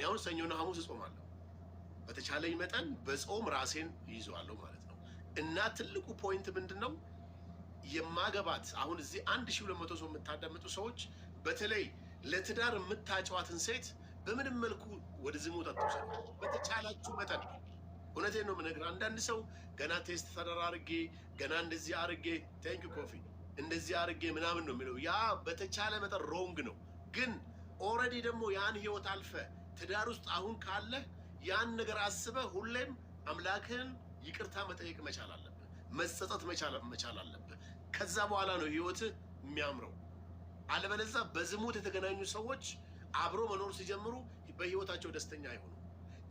አሁን ሰኞና ሐሙስ እጾማለሁ። በተቻለኝ መጠን በጾም ራሴን ይይዘዋለሁ ማለት ነው። እና ትልቁ ፖይንት ምንድን ነው? የማገባት አሁን እዚህ 1200 ሰው የምታዳምጡ ሰዎች በተለይ ለትዳር የምታጨዋትን ሴት በምንም መልኩ ወደ ዝሙት አትውሰዱ። በተቻላችሁ መጠን እውነቴን ነው የምነግርህ። አንዳንድ ሰው ገና ቴስት ተደራርጌ ገና እንደዚህ አርጌ ቴንክ ኮፊ እንደዚህ አርጌ ምናምን ነው የሚለው። ያ በተቻለ መጠን ሮንግ ነው። ግን ኦልሬዲ ደግሞ ያን ህይወት አልፈ ትዳር ውስጥ አሁን ካለ ያን ነገር አስበ ሁሌም አምላክህን ይቅርታ መጠየቅ መቻል አለብህ። መጸጸት መቻል አለብህ። ከዛ በኋላ ነው ህይወትህ የሚያምረው። አለበለዚያ በዝሙት የተገናኙ ሰዎች አብሮ መኖር ሲጀምሩ በህይወታቸው ደስተኛ አይሆኑ።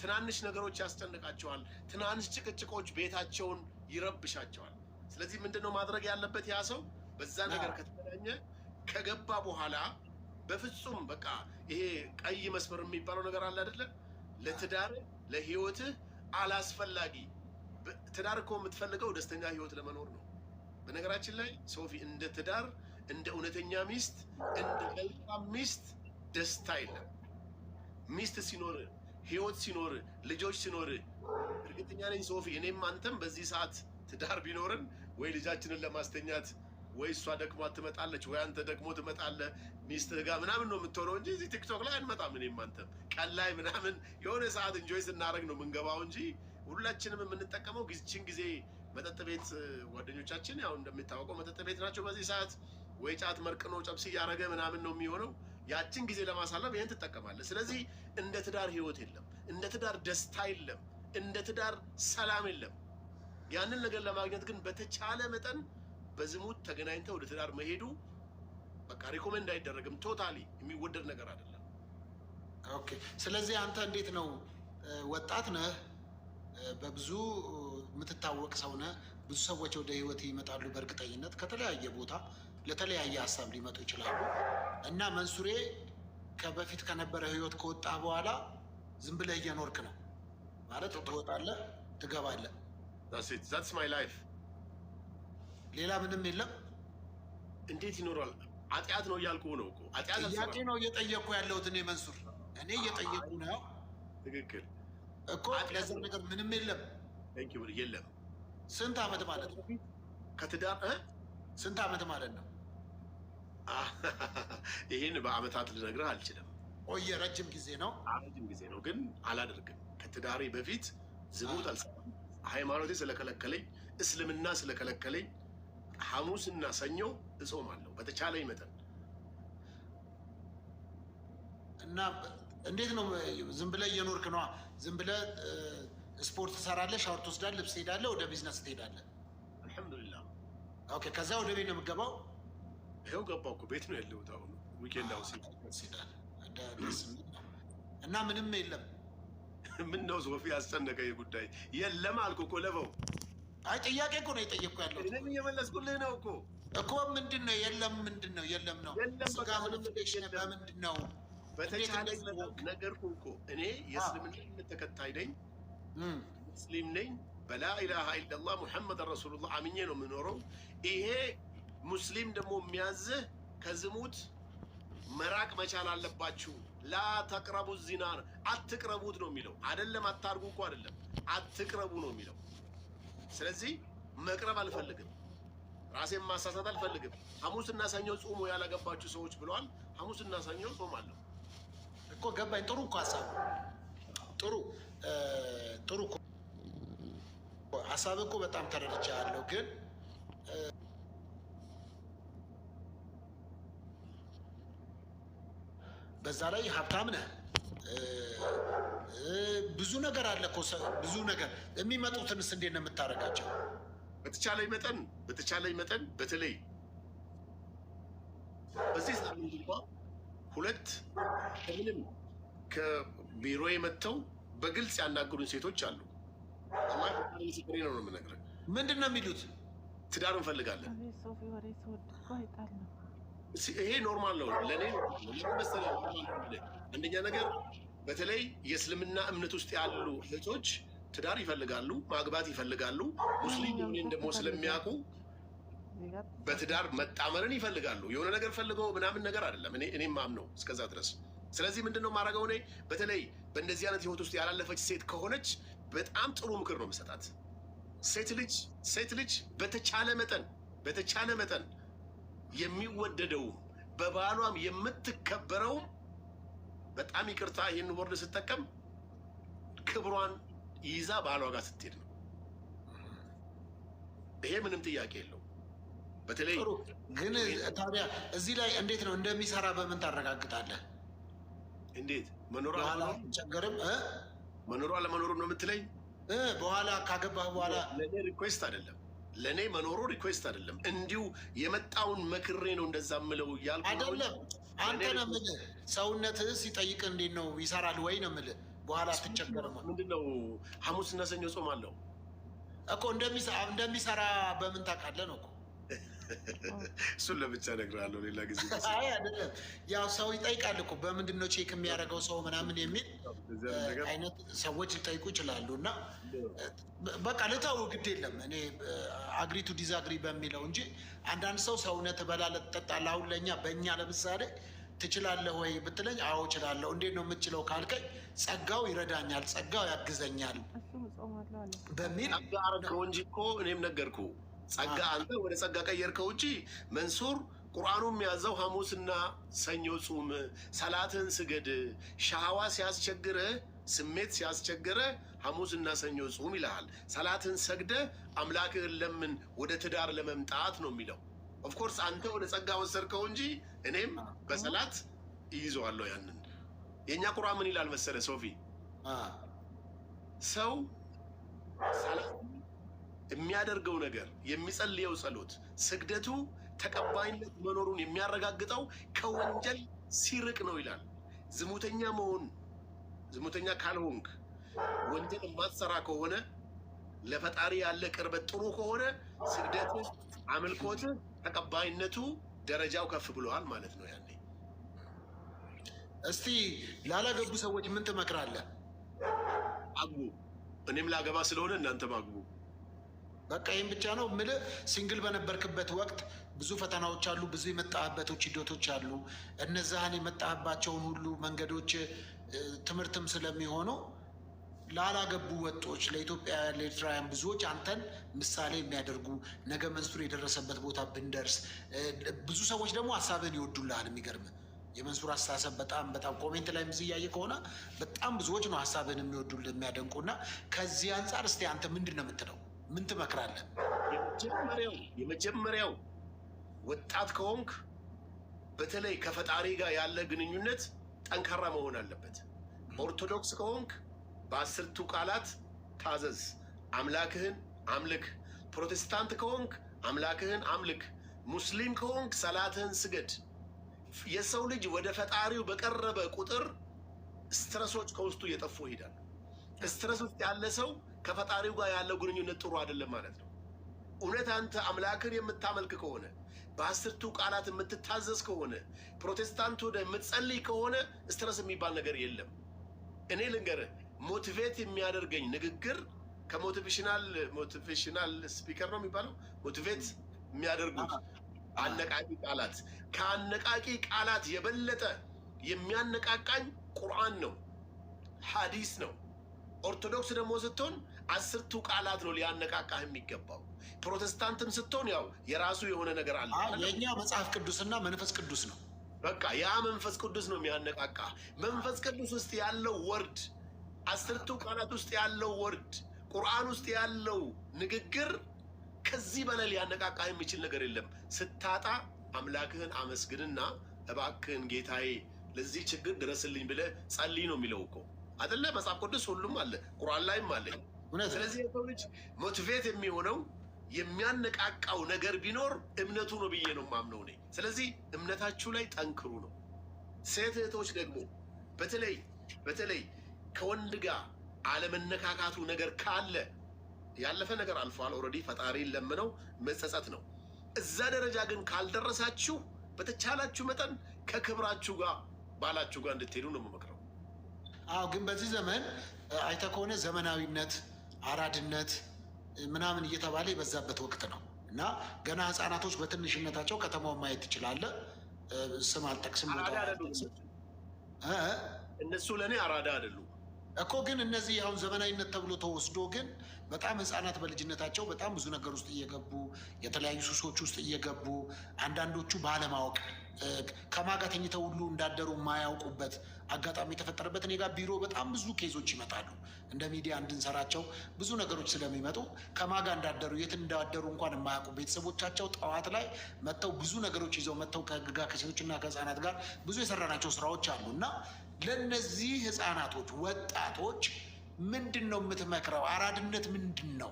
ትናንሽ ነገሮች ያስጨንቃቸዋል። ትናንሽ ጭቅጭቆች ቤታቸውን ይረብሻቸዋል። ስለዚህ ምንድነው ማድረግ ያለበት? ያ ሰው በዛ ነገር ከተገናኘ ከገባ በኋላ በፍጹም በቃ ይሄ ቀይ መስመር የሚባለው ነገር አለ አይደለ? ለትዳር ለህይወትህ አላስፈላጊ። ትዳር እኮ የምትፈልገው ደስተኛ ህይወት ለመኖር ነው። በነገራችን ላይ ሶፊ እንደ ትዳር እንደ እውነተኛ ሚስት እንደ መልካም ሚስት ደስታ የለም። ሚስት ሲኖር ህይወት ሲኖር ልጆች ሲኖር እርግጠኛ ነኝ ሶፊ እኔም አንተም በዚህ ሰዓት ትዳር ቢኖርን ወይ ልጃችንን ለማስተኛት ወይ እሷ ደክሟት ትመጣለች ወይ አንተ ደክሞ ትመጣለህ ሚስትህ ጋር ምናምን ነው የምትሆነው እንጂ እዚህ ቲክቶክ ላይ አንመጣም። እኔም አንተም ቀን ላይ ምናምን የሆነ ሰዓት እንጆይ ስናደርግ ነው የምንገባው እንጂ ሁላችንም የምንጠቀመው ጊዜችን ጊዜ መጠጥ ቤት ጓደኞቻችን ያው እንደሚታወቀው መጠጥ ቤት ናቸው። በዚህ ሰዓት ወይ ጫት መርቅኖ ጨብሲ እያደረገ ምናምን ነው የሚሆነው። ያችን ጊዜ ለማሳለፍ ይህን ትጠቀማለህ። ስለዚህ እንደ ትዳር ህይወት የለም፣ እንደ ትዳር ደስታ የለም፣ እንደ ትዳር ሰላም የለም። ያንን ነገር ለማግኘት ግን በተቻለ መጠን በዝሙት ተገናኝተህ ወደ ትዳር መሄዱ በቃ ሪኮሜንድ አይደረግም። ቶታሊ የሚወደድ ነገር አይደለም። ኦኬ። ስለዚህ አንተ እንዴት ነው ወጣት ነህ፣ በብዙ የምትታወቅ ሰው ነህ። ብዙ ሰዎች ወደ ህይወት ይመጣሉ። በእርግጠኝነት ከተለያየ ቦታ ለተለያየ ሀሳብ ሊመጡ ይችላሉ። እና መንሱሬ ከበፊት ከነበረ ህይወት ከወጣ በኋላ ዝም ብለህ እየኖርክ ነው ማለት ትወጣለህ፣ ትገባለህ። that's my life። ሌላ ምንም የለም። እንዴት ይኖራል? ኃጢአት ነው እያልኩ ነው እኮ። ጥያቄ ነው እየጠየቅኩ ያለሁት እኔ መንሱር፣ እኔ እየጠየቅኩ ነው። ትክክል እኮ ለዚህ ነገር ምንም የለም። የለም። ስንት ዓመት ማለት ነው? ከትዳር ስንት ዓመት ማለት ነው? ይህን በአመታት ልነግርህ አልችልም። ቆየ፣ ረጅም ጊዜ ነው። ረጅም ጊዜ ነው፣ ግን አላደርግም። ከትዳሬ በፊት ዝሙት አልሰራም። ሃይማኖቴ ስለከለከለኝ፣ እስልምና ስለከለከለኝ ሐሙስና ሰኞ እጾማለሁ በተቻለኝ መጠን። እና እንዴት ነው? ዝም ብለህ እየኖርክ ነዋ። ዝም ብለህ ስፖርት ትሰራለህ፣ ሻወር ትወስዳለህ፣ ልብስ ትሄዳለህ፣ ወደ ቢዝነስ ትሄዳለህ። አልሐምዱሊላህ። ኦኬ። ከዛ ወደ ቤት ነው የምትገባው? ይኸው ገባሁ እኮ ቤት ነው ያለሁት አሁን። ዊኬንድ አውስ እና ምንም የለም። ምን ነው ሶፊ ያስጨነቀ ጉዳይ? የለም አልኩ እኮ ለበው። አይ ጥያቄ እኮ ነው የጠየቅኩ ያለሁት። እኔም እየመለስኩልህ ነው እኮ ምንድን ነው የለም? ምንድን ነው የለም ነው? ስጋ ምንፍሌሽን በምንድን ነው? በተቻለኝ ነገርኩህ እኮ እኔ የእስልምና እምነት ተከታይ ነኝ፣ ሙስሊም ነኝ። በላኢላሃ ኢለላህ ሙሐመድ ረሱሉላህ አምኜ ነው የምኖረው። ይሄ ሙስሊም ደግሞ የሚያዝህ ከዝሙት መራቅ መቻል አለባችሁ። ላ ተቅረቡ ዚና፣ አትቅረቡት ነው የሚለው። አይደለም አታርጉ እኮ አይደለም፣ አትቅረቡ ነው የሚለው። ስለዚህ መቅረብ አልፈልግም፣ ራሴን ማሳሳት አልፈልግም። ሐሙስና ሰኞ ጾሙ ያላገባችሁ ሰዎች ብለዋል። ሐሙስና ሰኞ ጾማለሁ እኮ። ገባኝ። ጥሩ እኮ ሀሳብ፣ ጥሩ እኮ ሀሳብ እኮ በጣም ተረድቻለሁ። ግን በዛ ላይ ሀብታም ነህ፣ ብዙ ነገር አለ እኮ፣ ብዙ ነገር። የሚመጡትንስ እንዴት ነው የምታደርጋቸው? በተቻለኝ መጠን በተለይ በዚህ ሳምንት እንኳ ሁለት ከምንም ከቢሮ የመጥተው በግልጽ ያናገሩን ሴቶች አሉ። ምስክሬ ነው የምነግርህ። ምንድን ነው የሚሉት? ትዳር እንፈልጋለን። ይሄ ኖርማል ነው ለእኔ መሰለህ። አንደኛ ነገር በተለይ የእስልምና እምነት ውስጥ ያሉ እህቶች ትዳር ይፈልጋሉ፣ ማግባት ይፈልጋሉ። ሙስሊም እኔን ደግሞ ስለሚያውቁ በትዳር መጣመርን ይፈልጋሉ። የሆነ ነገር ፈልገው ምናምን ነገር አይደለም። እኔም ማምነው እስከዛ ድረስ ስለዚህ ምንድን ነው የማደርገው እኔ በተለይ በእንደዚህ አይነት ህይወት ውስጥ ያላለፈች ሴት ከሆነች በጣም ጥሩ ምክር ነው የምሰጣት። ሴት ልጅ በተቻለ መጠን የሚወደደውም በባሏም የምትከበረውም በጣም ይቅርታ ይህን ወርድ ስጠቀም ክብሯን ይዛ ባሏ ጋር ስትሄድ ነው። ይሄ ምንም ጥያቄ የለው። በተለይ ግን ታዲያ እዚህ ላይ እንዴት ነው እንደሚሰራ በምን ታረጋግጣለህ? እንዴት መኖሯ ለመኖሩም ነው የምትለኝ? በኋላ ካገባህ በኋላ ለእኔ ሪኩዌስት አይደለም፣ ለእኔ መኖሩ ሪኩዌስት አይደለም። እንዲሁ የመጣውን መክሬ ነው እንደዛ ምለው እያልኩ አይደለም። አንተ ነው የምልህ ሰውነትህ ሲጠይቅ እንዴት ነው ይሰራል ወይ ነው የምልህ። በኋላ አትቸገርም። ምንድን ነው ሐሙስና ሰኞ ጾም አለው እኮ እንደሚሰራ በምን ታውቃለህ ነው እኮ። እሱን ለብቻ እነግርሃለሁ ሌላ ጊዜ። አይ አይደለም፣ ያው ሰው ይጠይቃል እኮ በምንድን ነው ቼክ የሚያደርገው ሰው ምናምን የሚል አይነት ሰዎች ሊጠይቁ ይችላሉ። እና በቃ ልተው ግድ የለም እኔ አግሪቱ ዲዛግሪ በሚለው እንጂ አንዳንድ ሰው ሰውነት በላለ ትጠጣለህ። አሁን ለእኛ በእኛ ለምሳሌ ትችላለህ ወይ ብትለኝ አዎ እችላለሁ። እንዴት ነው የምትችለው ካልከኝ ጸጋው ይረዳኛል፣ ጸጋው ያግዘኛል በሚል ጸጋ አረግከው እንጂ እኮ እኔም ነገርኩ። ጸጋ አንተ ወደ ጸጋ ቀየርከው እንጂ መንሱር ቁርአኑ የሚያዘው ሐሙስና ሰኞ ጹም፣ ሰላትን ስገድ፣ ሻህዋ ሲያስቸግረ ስሜት ሲያስቸግረ ሐሙስና ሰኞ ጹም ይልሃል። ሰላትን ሰግደ አምላክህን ለምን ወደ ትዳር ለመምጣት ነው የሚለው። ኦፍኮርስ አንተ ወደ ጸጋ ወሰድከው እንጂ እኔም በሰላት ይይዘዋለሁ። ያንን የእኛ ቁርአን ምን ይላል መሰለ ሶፊ፣ ሰው የሚያደርገው ነገር የሚጸልየው ጸሎት ስግደቱ ተቀባይነት መኖሩን የሚያረጋግጠው ከወንጀል ሲርቅ ነው ይላል። ዝሙተኛ ካልሆንክ ወንጀል የማትሰራ ከሆነ ለፈጣሪ ያለ ቅርበት ጥሩ ከሆነ ስግደቱ፣ አምልኮት ተቀባይነቱ ደረጃው ከፍ ብለዋል ማለት ነው። ያኔ እስቲ ላላገቡ ሰዎች ምን ትመክራለህ? አግቡ። እኔም ላገባ ስለሆነ እናንተም አግቡ። በቃ ይህም ብቻ ነው የምልህ። ሲንግል በነበርክበት ወቅት ብዙ ፈተናዎች አሉ፣ ብዙ የመጣህበቶች ሂደቶች አሉ። እነዛህን የመጣህባቸውን ሁሉ መንገዶች ትምህርትም ስለሚሆኑ ላላገቡ ወጦች፣ ለኢትዮጵያውያን፣ ለኤርትራውያን ብዙዎች አንተን ምሳሌ የሚያደርጉ ነገ መንሱር የደረሰበት ቦታ ብንደርስ፣ ብዙ ሰዎች ደግሞ ሀሳብህን ይወዱልሃል። የሚገርም የመንሱር አስተሳሰብ በጣም ኮሜንት ላይ ምዝ እያየ ከሆነ በጣም ብዙዎች ነው ሀሳብህን የሚወዱልህ የሚያደንቁ። እና ከዚህ አንጻር እስቲ አንተ ምንድን ነው የምትለው? ምን ትመክራለህ? የመጀመሪያው ወጣት ከሆንክ በተለይ ከፈጣሪ ጋር ያለ ግንኙነት ጠንካራ መሆን አለበት። ኦርቶዶክስ ከሆንክ በ10ቱ ቃላት ታዘዝ፣ አምላክህን አምልክ። ፕሮቴስታንት ከሆንክ አምላክህን አምልክ። ሙስሊም ከሆንክ ሰላትህን ስገድ። የሰው ልጅ ወደ ፈጣሪው በቀረበ ቁጥር ስትረሶች ከውስጡ እየጠፉ ይሄዳል። ስትረስ ውስጥ ያለ ሰው ከፈጣሪው ጋር ያለው ግንኙነት ጥሩ አይደለም ማለት ነው። እውነት አንተ አምላክን የምታመልክ ከሆነ በ10ቱ ቃላት የምትታዘዝ ከሆነ ፕሮቴስታንት ወደ የምትጸልይ ከሆነ ስትረስ የሚባል ነገር የለም። እኔ ልንገርህ፣ ሞቲቬት የሚያደርገኝ ንግግር ከሞቲቬሽናል ስፒከር ነው የሚባለው፣ ሞቲቬት የሚያደርጉት አነቃቂ ቃላት፣ ከአነቃቂ ቃላት የበለጠ የሚያነቃቃኝ ቁርአን ነው፣ ሐዲስ ነው። ኦርቶዶክስ ደግሞ ስትሆን 10ቱ ቃላት ነው ሊያነቃቃህ የሚገባው። ፕሮቴስታንትም ስትሆን ያው የራሱ የሆነ ነገር አለ። የእኛ መጽሐፍ ቅዱስና መንፈስ ቅዱስ ነው። በቃ ያ መንፈስ ቅዱስ ነው የሚያነቃቃ። መንፈስ ቅዱስ ውስጥ ያለው ወርድ፣ 10ቱ ቃላት ውስጥ ያለው ወርድ፣ ቁርአን ውስጥ ያለው ንግግር ከዚህ በላይ ሊያነቃቃህ የሚችል ነገር የለም። ስታጣ አምላክህን አመስግንና እባክህን ጌታዬ ለዚህ ችግር ድረስልኝ ብለህ ጸልይ ነው የሚለው እኮ አይደለ? መጽሐፍ ቅዱስ ሁሉም አለ፣ ቁርአን ላይም አለ። ስለዚህ የሰው ልጅ ሞቲቬት የሚሆነው የሚያነቃቃው ነገር ቢኖር እምነቱ ነው ብዬ ነው የማምነው እኔ። ስለዚህ እምነታችሁ ላይ ጠንክሩ ነው። ሴት እህቶች ደግሞ በተለይ ከወንድ ጋር አለመነካካቱ ነገር ካለ ያለፈ ነገር አልፏል። ኦልሬዲ ፈጣሪን ለምነው መጸጸት ነው። እዛ ደረጃ ግን ካልደረሳችሁ በተቻላችሁ መጠን ከክብራችሁ ጋር ባላችሁ ጋር እንድትሄዱ ነው የምመክረው። አዎ፣ ግን በዚህ ዘመን አይተህ ከሆነ ዘመናዊነት፣ አራድነት ምናምን እየተባለ የበዛበት ወቅት ነው እና ገና ህፃናቶች በትንሽነታቸው ከተማውን ማየት ትችላለህ። ስም አልጠቅስም። እነሱ ለእኔ አራዳ አይደሉም እኮ። ግን እነዚህ አሁን ዘመናዊነት ተብሎ ተወስዶ ግን በጣም ህፃናት በልጅነታቸው በጣም ብዙ ነገር ውስጥ እየገቡ የተለያዩ ሱሶች ውስጥ እየገቡ አንዳንዶቹ ባለማወቅ ከማጋ ተኝተው ሁሉ እንዳደሩ የማያውቁበት አጋጣሚ የተፈጠረበት እኔ ጋር ቢሮ በጣም ብዙ ኬዞች ይመጣሉ። እንደ ሚዲያ እንድንሰራቸው ብዙ ነገሮች ስለሚመጡ ከማጋ እንዳደሩ የት እንዳደሩ እንኳን የማያውቁ ቤተሰቦቻቸው ጠዋት ላይ መጥተው ብዙ ነገሮች ይዘው መጥተው ከሴቶችና ከህፃናት ጋር ብዙ የሰራናቸው ስራዎች አሉ እና ለእነዚህ ህፃናቶች ወጣቶች ምንድን ነው የምትመክረው? አራድነት ምንድን ነው?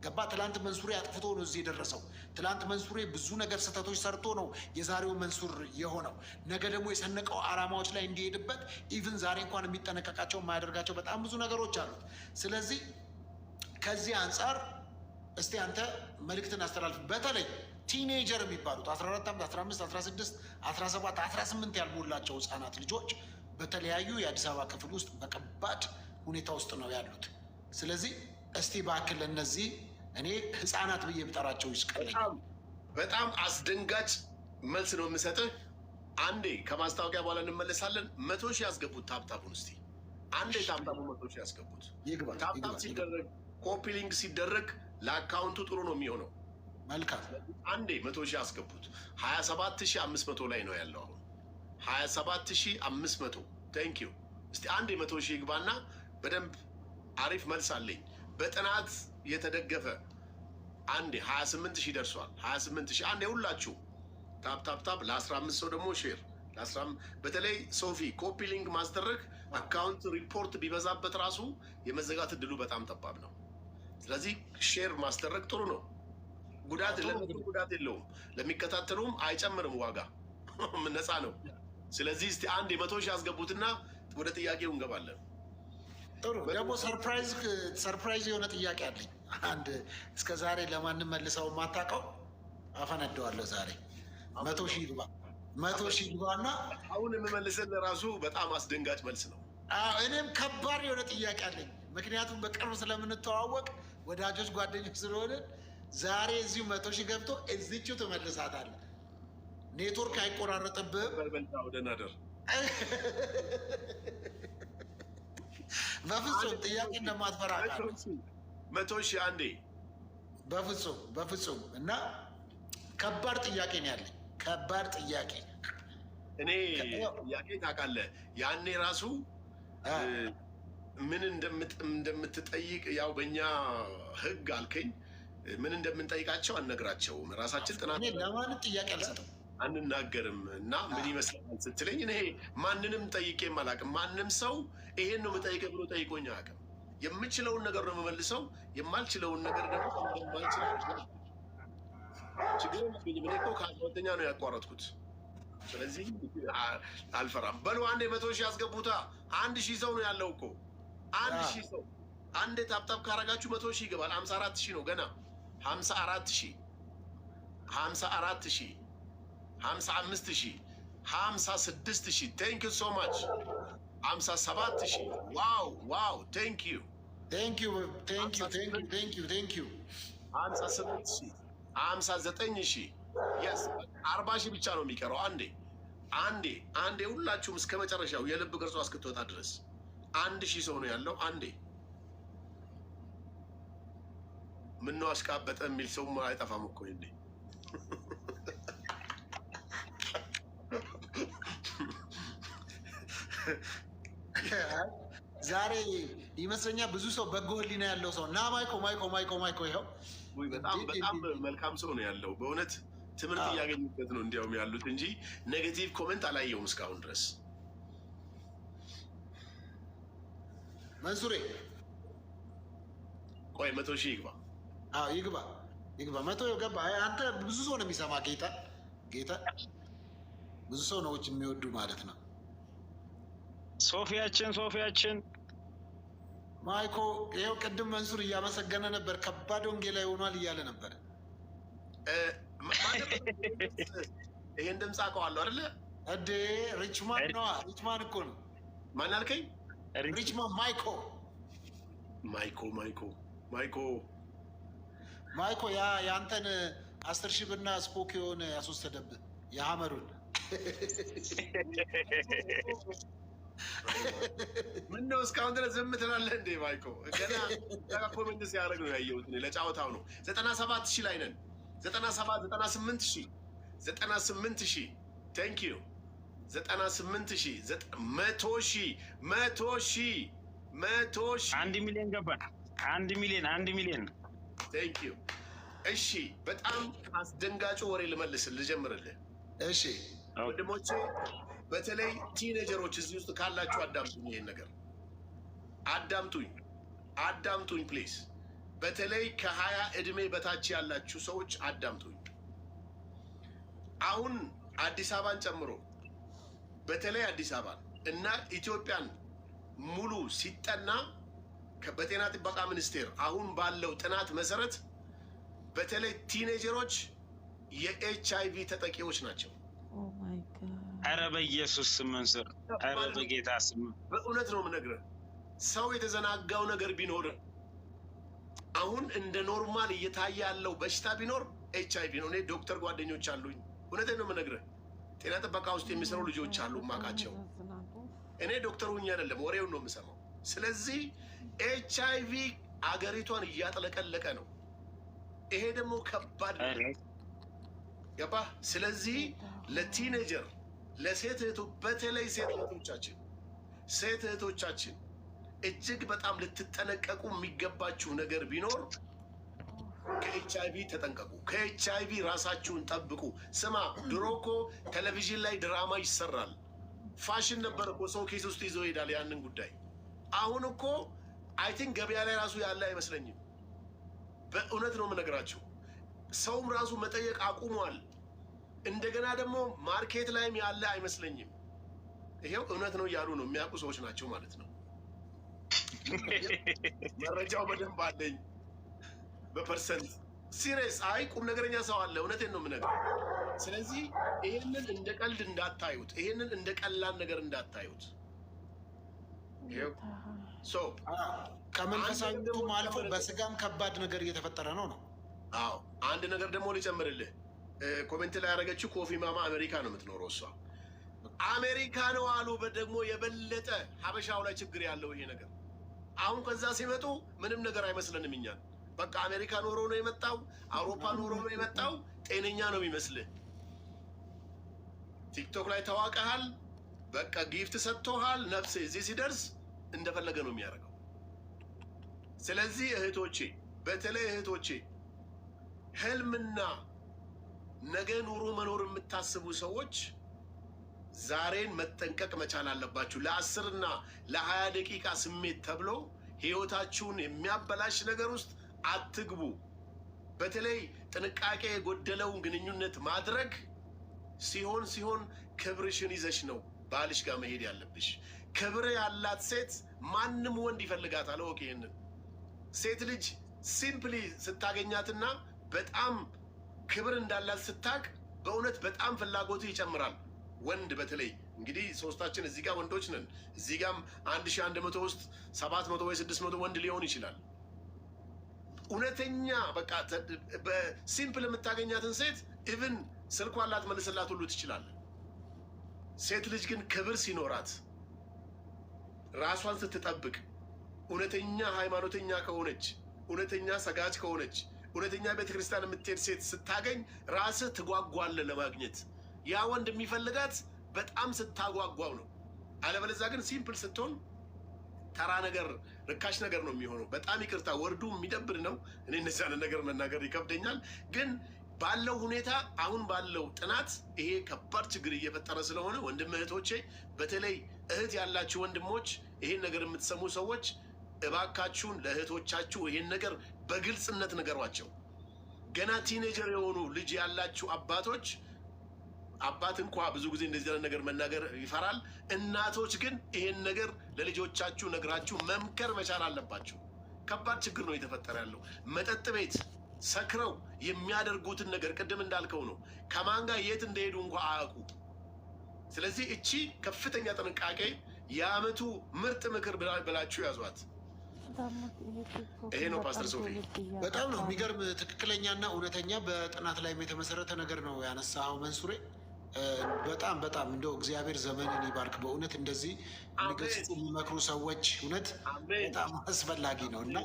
ገባ? ትላንት መንሱሬ አጥፍቶ ነው እዚህ የደረሰው። ትላንት መንሱሬ ብዙ ነገር ስህተቶች ሰርቶ ነው የዛሬው መንሱር የሆነው። ነገ ደግሞ የሰነቀው አላማዎች ላይ እንዲሄድበት ኢቭን ዛሬ እንኳን የሚጠነቀቃቸው የማያደርጋቸው በጣም ብዙ ነገሮች አሉት። ስለዚህ ከዚህ አንጻር እስቲ አንተ መልእክትን አስተላልፍ። በተለይ ቲኔጀር የሚባሉት 14 ዓመት 15 16 17 18 ያልሞላቸው ህፃናት ልጆች በተለያዩ የአዲስ አበባ ክፍል ውስጥ በከባድ ሁኔታ ውስጥ ነው ያሉት። ስለዚህ እስቲ እባክህ ለእነዚህ እኔ ህፃናት ብዬ ብጠራቸው ይስቀለኝ። በጣም አስደንጋጭ መልስ ነው የምሰጥህ። አንዴ ከማስታወቂያ በኋላ እንመለሳለን። 100 ሺህ ያስገቡት ታፕታፑን እስቲ አንዴ ታፕታፑ 100 ሺህ ያስገቡት። ታፕታፕ ሲደረግ ኮፒ ሊንክ ሲደረግ ለአካውንቱ ጥሩ ነው የሚሆነው። መልካም አንዴ 100 ሺህ ያስገቡት። 27500 ላይ ነው ያለው አሁን 27500 ቴንክ ዩ። እስቲ አንዴ 100 ሺህ ይግባና በደንብ አሪፍ መልስ አለኝ በጥናት የተደገፈ። አንዴ 28 ሺህ ደርሷል። 28 ሺህ አንዴ ሁላችሁ ታፕ ታፕ ታፕ። ለ15 ሰው ደግሞ ሼር በተለይ ሶፊ ኮፒ ሊንክ ማስደረግ አካውንት ሪፖርት ቢበዛበት ራሱ የመዘጋት እድሉ በጣም ጠባብ ነው። ስለዚህ ሼር ማስደረግ ጥሩ ነው። ጉዳት የለውም። ለሚከታተሉም አይጨምርም ዋጋ ነፃ ነው። ስለዚህ እስቲ አንድ 100 ሺህ ያስገቡትና ወደ ጥያቄው እንገባለን። ጥሩ ደግሞ ሰርፕራይዝ የሆነ ጥያቄ አለኝ። አንድ እስከ ዛሬ ለማንም መልሰው የማታውቀው አፈነደዋለሁ ዛሬ። 100 ሺህ ይግባ፣ 100 ሺህ ይግባና አሁን የምመልስን ራሱ በጣም አስደንጋጭ መልስ ነው። እኔም ከባድ የሆነ ጥያቄ አለኝ። ምክንያቱም በቅርብ ስለምንተዋወቅ ወዳጆች፣ ጓደኞች ስለሆንን ዛሬ እዚሁ 100 ሺህ ገብቶ እዚችው ትመልሳታለህ። ኔትወርክ አይቆራረጥብህም። ወደናደር በፍጹም ጥያቄ እንደማትፈራ 100 ሺህ አንዴ በፍጹም እና ከባድ ጥያቄ ነው ያለኝ። ከባድ ጥያቄ እኔ ጥያቄ ታውቃለህ፣ ያኔ ራሱ ምን እንደምትጠይቅ ያው በእኛ ህግ አልከኝ። ምን እንደምንጠይቃቸው አንነግራቸውም። ራሳችን ጥናት ለማንም ጥያቄ አልሰጥም አንናገርም። እና ምን ይመስላል ስትለኝ እኔ ማንንም ጠይቄም አላውቅም። ማንም ሰው ይሄን ነው የምጠይቀው ብሎ ጠይቆኝ አያውቅም። የምችለውን ነገር ነው የምመልሰው። የማልችለውን ነገር ደግሞ እንደማልችል ችግር የለብኝም። እኔ እኮ ከ12ኛ ነው ያቋረጥኩት። ስለዚህ አልፈራም። በሉ አንዴ 100 ሺህ ያስገቡታ። 1000 ሰው ነው ያለው እኮ 1000 ሰው። አንዴ ታፕታፕ ካረጋችሁ 100 ሺህ ይገባል። 54 ሺህ ነው ገና 54 ሺህ 54 ሺህ 55 ሺህ 56 ሺህ ቴንክ ዩ ሶ ማች 57 ሺህ ዋው ቴንክ ዩ 58 ሺህ 59 ሺህ የስ 40 ሺህ ብቻ ነው የሚቀረው። አንዴ ሁላችሁም እስከ መጨረሻው የልብ ቅርጿ እስክትወጣ ድረስ 1000 ሰው ነው ያለው። አንዴ ምነው አሽቃበጠ የሚል ሰው አይጠፋም እኮ ይሄኔ። ዛሬ ይመስለኛል ብዙ ሰው በጎ ህሊና ያለው ሰው እና ማይኮ ይኸው በጣም መልካም ሰው ነው ያለው። በእውነት ትምህርት እያገኙበት ነው እንዲያውም ያሉት እንጂ ኔጌቲቭ ኮሜንት አላየውም እስካሁን ድረስ። መንሱሬ ቆይ 100 ሺህ ይግባ። ይግባ 100 ገባ። አንተ ብዙ ሰው ነው የሚሰማ። ጌታ ብዙ ሰው ነው የሚወዱ ማለት ነው። ሶፊያችን ማይኮ ይኸው ቅድም መንሱር እያመሰገነ ነበር። ከባድ ወንጌላዊ ሆኗል እያለ ነበር። ይሄን ድምፅ አውቀዋለሁ አይደለ እንዴ? ሪችማን ነዋ። ሪችማን እኮ ነው። ማን አልከኝ? ሪችማን ማይኮ ያ የአንተን 10 ሺህ ብርና ስፖክ የሆነ ያስወሰደብህ የሀመሩን ምን ነው እስካሁን ድረስ ዝም ትላለህ እንዴ? ማይኮ ገና ኮሜንት ሲያደርግ ነው ያየሁት። ለጫወታው ነው። 97,000 ላይ ነን። 97 98,000 98,000 ቴንክ ዩ 98,000 100,000 100,000 100,000 1 ሚሊዮን ገባን። 1 ሚሊዮን ቴንክ ዩ። እሺ በጣም አስደንጋጩ ወሬ ልጀምርልህ። እሺ ወንድሞቼ በተለይ ቲኔጀሮች እዚህ ውስጥ ካላችሁ አዳምጡኝ። ይሄን ነገር አዳምጡኝ ፕሊዝ። በተለይ ከ20 ዕድሜ በታች ያላችሁ ሰዎች አዳምጡኝ። አሁን አዲስ አበባን ጨምሮ በተለይ አዲስ አበባን እና ኢትዮጵያን ሙሉ ሲጠና በጤና ጥበቃ ሚኒስቴር አሁን ባለው ጥናት መሰረት በተለይ ቲኔጀሮች የኤችአይቪ ተጠቂዎች ናቸው። ኧረ በኢየሱስ ስም መንሱር፣ ኧረ በጌታ ስም በእውነት ነው የምነግርህ። ሰው የተዘናጋው ነገር ቢኖር አሁን እንደ ኖርማል እየታየ ያለው በሽታ ቢኖር ኤችአይቪ ነው። እኔ ዶክተር ጓደኞች አሉኝ። እውነቴን ነው የምነግርህ። ጤና ጥበቃ ውስጥ የሚሰሩ ልጆች አሉ ማቃቸው። እኔ ዶክተር ሁኜ አይደለም ወሬውን ነው የምሰማው። ስለዚህ ኤችአይቪ አገሪቷን እያጥለቀለቀ ነው። ይሄ ደግሞ ከባድ ነው። ገባህ? ስለዚህ ለቲኔጀር ለሴት እህቱ በተለይ ሴት እህቶቻችን እጅግ በጣም ልትጠነቀቁ የሚገባችሁ ነገር ቢኖር ከኤችአይቪ ተጠንቀቁ። ከኤችአይቪ ራሳችሁን ጠብቁ። ስማ፣ ድሮ እኮ ቴሌቪዥን ላይ ድራማ ይሰራል። ፋሽን ነበር እኮ፣ ሰው ኬስ ውስጥ ይዞ ይሄዳል ያንን ጉዳይ። አሁን እኮ አይ ቲንክ ገበያ ላይ ራሱ ያለ አይመስለኝም። በእውነት ነው የምነግራችሁ። ሰውም ራሱ መጠየቅ አቁሟል። እንደገና ደግሞ ማርኬት ላይም ያለ አይመስለኝም። ይሄው እውነት ነው እያሉ ነው የሚያውቁ ሰዎች ናቸው ማለት ነው። መረጃው በደንብ አለኝ በፐርሰንት ሲሪየስ። አይ ቁም ነገረኛ ሰው አለ። እውነቴን ነው የምነግርህ። ስለዚህ ይሄንን እንደ ቀልድ እንዳታዩት፣ ይሄንን እንደ ቀላል ነገር እንዳታዩት። ከመንፈሳዊነቱም አልፎ በስጋም ከባድ ነገር እየተፈጠረ ነው ነው። አዎ አንድ ነገር ደግሞ ልጨምርልህ። ኮሜንት ላይ ያደረገችው ኮፊ ማማ አሜሪካ ነው የምትኖረው እሷ። አሜሪካ ነው አሉ ደግሞ የበለጠ ሀበሻው ላይ ችግር ያለው ይሄ ነገር። አሁን ከዛ ሲመጡ ምንም ነገር አይመስለንም እኛን። በቃ አሜሪካ ኖሮ ነው የመጣው፣ አውሮፓ ኖሮ ነው የመጣው፣ ጤነኛ ነው የሚመስልህ። ቲክቶክ ላይ ተዋቀሃል፣ በቃ ጊፍት ሰጥቶሃል። ነፍሴ እዚህ ሲደርስ እንደፈለገ ነው የሚያደርገው። ስለዚህ እህቶቼ፣ በተለይ እህቶቼ ህልምና ነገ ኑሮ መኖር የምታስቡ ሰዎች ዛሬን መጠንቀቅ መቻል አለባችሁ። ለ10 እና ለ20 ደቂቃ ስሜት ተብሎ ህይወታችሁን የሚያበላሽ ነገር ውስጥ አትግቡ። በተለይ ጥንቃቄ የጎደለውን ግንኙነት ማድረግ ሲሆን ክብርሽን ይዘሽ ነው ባልሽ ጋር መሄድ ያለብሽ። ክብር ያላት ሴት ማንም ወንድ ይፈልጋታል። ወቅ ይሄንን ሴት ልጅ ሲምፕሊ ስታገኛትና በጣም ክብር እንዳላት ስታቅ በእውነት በጣም ፍላጎቱ ይጨምራል። ወንድ በተለይ እንግዲህ ሶስታችን እዚህ ጋር ወንዶች ነን። እዚህ ጋም 1100 ውስጥ 700 ወይ 600 ወንድ ሊሆን ይችላል። እውነተኛ በቃ በሲምፕል የምታገኛትን ሴት ኢቭን ስልኳን ላትመልስላት ሁሉ ትችላለህ። ሴት ልጅ ግን ክብር ሲኖራት፣ ራሷን ስትጠብቅ፣ እውነተኛ ሃይማኖተኛ ከሆነች፣ እውነተኛ ሰጋጅ ከሆነች፣ እውነተኛ ቤተ ክርስቲያን የምትሄድ ሴት ስታገኝ ራስህ ትጓጓለህ ለማግኘት። ያ ወንድ የሚፈልጋት በጣም ስታጓጓው ነው። አለበለዚያ ግን ሲምፕል ስትሆን ተራ ነገር፣ ርካሽ ነገር ነው የሚሆነው። በጣም ይቅርታ ወርዱ የሚደብር ነው። እኔ እነዚህ አይነት ነገር መናገር ይከብደኛል። ግን ባለው ሁኔታ አሁን ባለው ጥናት ይሄ ከባድ ችግር እየፈጠረ ስለሆነ ወንድም እህቶቼ፣ በተለይ እህት ያላችሁ ወንድሞች፣ ይሄን ነገር የምትሰሙ ሰዎች እባካችሁን ለእህቶቻችሁ ይሄን ነገር በግልጽነት ንገሯቸው። ገና ቲኔጀር የሆኑ ልጅ ያላችሁ አባቶች፣ አባት እንኳ ብዙ ጊዜ እንደዚህ አይነት ነገር መናገር ይፈራል። እናቶች ግን ይሄን ነገር ለልጆቻችሁ ነግራችሁ መምከር መቻል አለባችሁ። ከባድ ችግር ነው እየተፈጠረ ያለው። መጠጥ ቤት ሰክረው የሚያደርጉትን ነገር ቅድም እንዳልከው ነው። ከማን ጋር የት እንደሄዱ እንኳ አያውቁ። ስለዚህ እቺ ከፍተኛ ጥንቃቄ፣ የዓመቱ ምርጥ ምክር ብላችሁ ያዟት። ይሄ ነው ፓስተር ሶፊ። በጣም ነው የሚገርም ትክክለኛና እውነተኛ በጥናት ላይ የተመሰረተ ነገር ነው ያነሳው መንሱሬ። በጣም በጣም እንደው እግዚአብሔር ዘመንን ይባርክ። በእውነት እንደዚህ የሚገስጹ የሚመክሩ ሰዎች እውነት በጣም አስፈላጊ ነው እና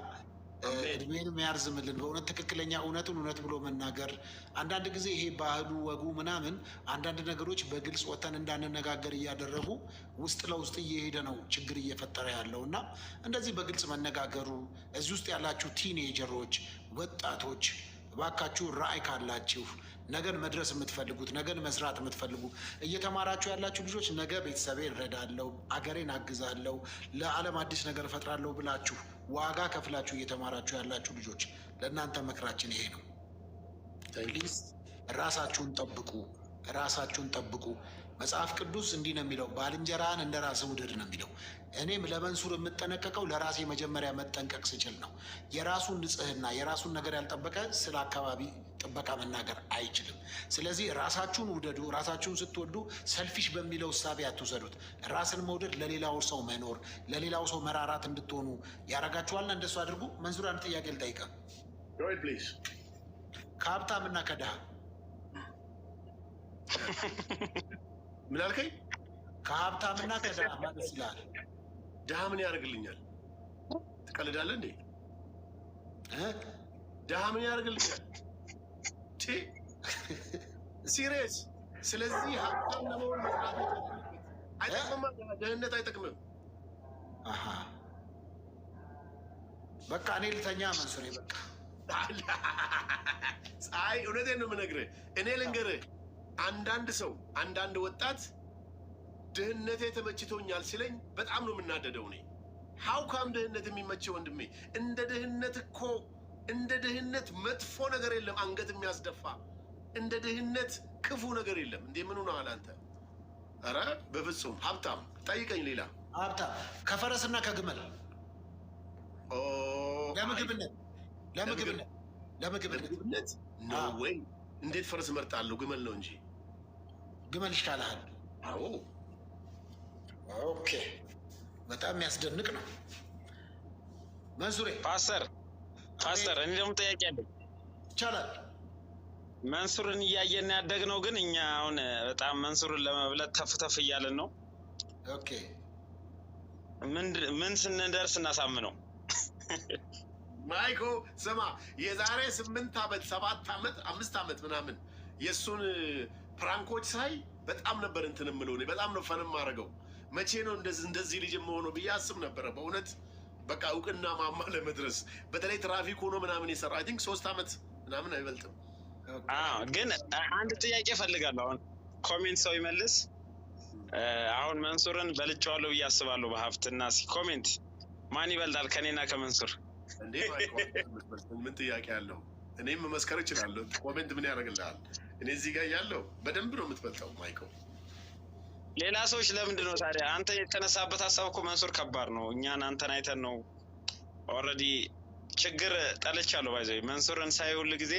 እድሜንም ያርዝምልን። በእውነት ትክክለኛ እውነቱን እውነት ብሎ መናገር። አንዳንድ ጊዜ ይሄ ባህሉ ወጉ ምናምን አንዳንድ ነገሮች በግልጽ ወጥተን እንዳንነጋገር እያደረጉ ውስጥ ለውስጥ እየሄደ ነው ችግር እየፈጠረ ያለው እና እንደዚህ በግልጽ መነጋገሩ። እዚህ ውስጥ ያላችሁ ቲኔጀሮች፣ ወጣቶች እባካችሁ ራዕይ ካላችሁ ነገን መድረስ የምትፈልጉት ነገን መስራት የምትፈልጉ እየተማራችሁ ያላችሁ ልጆች ነገ ቤተሰቤ እረዳለሁ፣ አገሬን አግዛለሁ፣ ለዓለም አዲስ ነገር እፈጥራለሁ ብላችሁ ዋጋ ከፍላችሁ እየተማራችሁ ያላችሁ ልጆች ለእናንተ መክራችን ይሄ ነው። ፕሊዝ ራሳችሁን ጠብቁ፣ ራሳችሁን ጠብቁ። መጽሐፍ ቅዱስ እንዲህ ነው የሚለው፣ ባልንጀራህን እንደ ራስህ ውደድ ነው የሚለው። እኔም ለመንሱር የምጠነቀቀው ለራሴ መጀመሪያ መጠንቀቅ ስችል ነው። የራሱን ንጽህና የራሱን ነገር ያልጠበቀ ስለ አካባቢ ጥበቃ መናገር አይችልም። ስለዚህ ራሳችሁን ውደዱ። ራሳችሁን ስትወዱ ሰልፊሽ በሚለው እሳቤ አትውሰዱት። ራስን መውደድ ለሌላው ሰው መኖር፣ ለሌላው ሰው መራራት እንድትሆኑ ያደርጋችኋልና እንደሱ አድርጉ። መንሱር አንድ ጥያቄ ልጠይቅህ። ከሀብታምና ከድሃ ምን አልከኝ? ከሀብታምና ከድሃ ማለት ይላል። ድሃ ምን ያደርግልኛል? ትቀልዳለህ እንዴ? ድሃ ምን ያደርግልኛል? ሲሪየስ። ስለዚህ ሀብታም ለመሆን መስራት አይጠቅምም። ድህነት አይጠቅምም። በቃ እኔ ልተኛ መንሱሬ። በቃ አይ እውነቴን ነው የምነግርህ። እኔ ልንገርህ፣ አንዳንድ ሰው አንዳንድ ወጣት ድህነቴ ተመችቶኛል ሲለኝ በጣም ነው የምናደደው። እኔ ሀውካም ድህነት የሚመቸው ወንድሜ? እንደ ድህነት እኮ እንደ ድህነት መጥፎ ነገር የለም። አንገት የሚያስደፋ እንደ ድህነት ክፉ ነገር የለም። እንዴ ምን ሆነሃል አንተ? ኧረ በፍጹም። ሀብታም ጠይቀኝ። ሌላ ሀብታም ከፈረስና ከግመል ለምግብነት ለምግብነት ነው ወይ? እንዴት ፈረስ እመርጣለሁ? ግመል ነው እንጂ። ግመል ይሻልሃል? አዎ። ኦኬ፣ በጣም የሚያስደንቅ ነው መንሱሬ። ፓስተር እኔ ደግሞ ጥያቄ አለኝ። ይቻላል። መንሱርን እያየን ያደግነው ግን እኛ አሁን በጣም መንሱርን ለመብለት ተፍተፍ እያለን ነው። ኦኬ፣ ምን ስንደርስ እናሳምነው? ማይኮ ስማ፣ የዛሬ 8 ዓመት 7 ዓመት 5 ዓመት ምናምን የእሱን ፕራንኮች ሳይ በጣም ነበር እንትን የምለው። እኔ በጣም ነው ፈንም አደረገው። መቼ ነው እንደዚህ ልጅ የምሆነው ብዬ አስብ ነበረ በእውነት። በቃ እውቅና ማማ ለመድረስ በተለይ ትራፊክ ሆኖ ምናምን የሰራ አይ ቲንክ 3 ዓመት ምናምን አይበልጥም። ግን አንድ ጥያቄ እፈልጋለሁ። አሁን ኮሜንት ሰው ይመልስ። አሁን መንሱርን በልጬዋለሁ ብዬ አስባለሁ በሀብትና ኮሜንት ማን ይበልጣል ከኔና ከመንሱር? እንዴ ምን ጥያቄ አለው? እኔም መመስከር እችላለሁ። ኮሜንት ምን ያደርግልሃል? እኔ እዚህ ጋር ያለው በደንብ ነው የምትበልጠው ማይከው። ሌላ ሰዎች ለምንድን ነው ታዲያ? አንተ የተነሳበት ሀሳብ እኮ መንሱር ከባድ ነው። እኛን አንተን አይተን ነው ኦልሬዲ ችግር ጠልቻለሁ። ባይዘው መንሱርን ሳይ ሁል ጊዜ